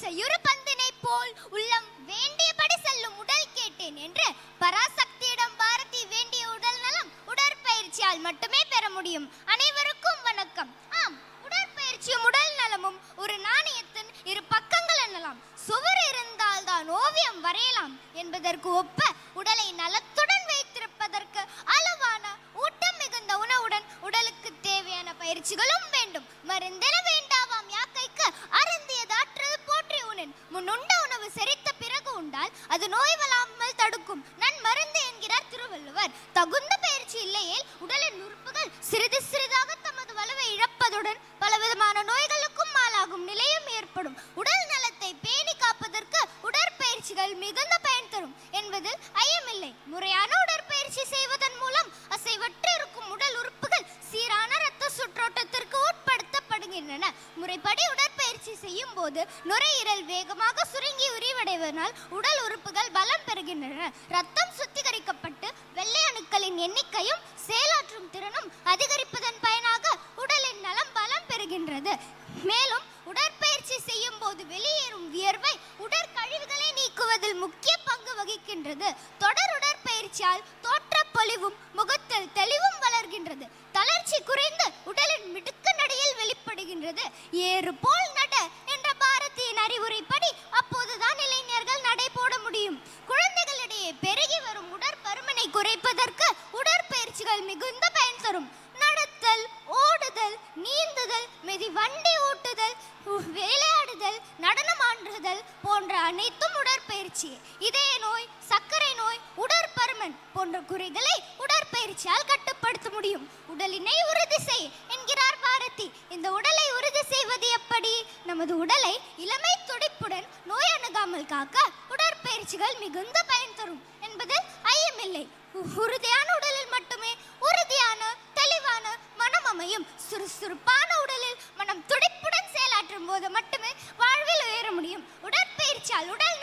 செய்யுறு பந்தினை போல் உள்ளம் வேண்டியபடி செல்லும் உடல் கேட்டேன் என்று பராசக்தியிடம் பாரதி வேண்டிய உடல் நலம் உடற்பயிற்சியால் மட்டுமே பெற முடியும். அனைவருக்கும் வணக்கம். ஆம், உடற்பயிற்சியும் உடல் நலமும் ஒரு நாணயத்தின் இரு பக்கங்கள் எனலாம். சுவர் இருந்தால் தான் ஓவியம் வரையலாம் என்பதற்கு ஒப்ப உடலை நலத்துடன் வைத்திருப்பதற்கு அளவான ஊட்டம் மிகுந்த உணவுடன் உடலுக்கு தேவையான பயிற்சிகளும் வேண்டும். மருந்தென வேண்டாவாம் யாக்கைக்கு அருந்தியதாற்றது போற்றி உணன். முன்னுண்ட உணவு செரித்த பிறகு உண்டால் அது நோய் வராமல் தடுக்கும் நன் மருந்து என்கிறார் திருவள்ளுவர். தகுந்த பயிற்சி இல்லையேல் உடலின் உறுப்புகள் சிறிது சிறிதாக தமது வலுவை இழப்பதுடன் பலவிதமான நோய்களுக்கும் ஆளாகும் நிலையும் ஏற்படும். உடல் நலத்தை பேணி காப்பதற்கு உடற்பயிற்சிகள் மிகுந்த பயன் தரும் என்பதில் ஐயமில்லை. முறையான உடற்பயிற்சி செய்வதன் மூலம் அசைவற்று இருக்கும் உடல் உறுப்புகள் சீரான இரத்த சுற்றோட்டத்திற்கு உட்படுத்தப்படுகின்றன. முறைப்படி உடற்பயிற்சி செய்யும் போது நுரையீரல் வேகமாக சுருங்கி விரிவடைவதனால் உடல் உறுப்புகள் பலம் பெறுகின்றன. ரத்தம் சுத்திகரிக்கப்பட்டு வெள்ளை அணுக்களின் எண்ணிக்கையும் செயலாற்றும் திறனும் அதிகரிப்பதன் பயனாக உடலின் நலம் பலம் பெறுகின்றது. மேலும் உடற்பயிற்சி செய்யும் போது வெளியேறும் வியர்வை உடற்கழிவுகளை நீக்குவதில் முக்கிய பங்கு வகிக்கின்றது. தொடர் உடற்பயிற்சியால் தோற்றப்பொலிவும் முகத்தில் தெளிவும் வளர்கின்றது. தளர்ச்சி குறைந்து உடலின் மிடுக்கு நடையில் வெளிப்படுகின்றது. ஏறு போல் நட என்ற பாரதியின் அறிவுரைப்படி அப்போதுதான் இளைஞர்கள் நடை போட முடியும். குழந்தைகளிடையே பெருகி வரும் உடற்பருமனை குறைப்பதற்கு உடற்பயிற்சிகள் மிகுந்த பயன் தரும். நடத்தல், ஓடுதல், நீந்துதல், மிதிவண்டி ஓட்டுதல், விளையாடுதல், நடனம் ஆடுதல் போன்ற அனைத்தும் உடற்பயிற்சி. இதய நோய், சர்க்கரை நோய், உடற்பருமன் போன்ற குறைகளை உடற்பயிற்சியால் கட்டுப்படுத்த முடியும். உடலினை உறுதி செய் என்கிறார் பாரதி. இந்த உடலை உறுதி செய்வது எப்படி? நமது உடலை இளமை துடிப்புடன் நோய் அணுகாமல் காக்க உடற்பயிற்சிகள் மிகுந்த பயன் தரும் என்பதில் ஐயமில்லை. உறுதியான உடலில் மட்டுமே உறுதியான தெளிவான மனம் அமையும். சுறுசுறுப்பான உடலில் மனம் துடிப்புடன் செயலாற்றும் போது மட்டுமே வாழ்வில் உயர முடியும். உடற்பயிற்சியால் உடல்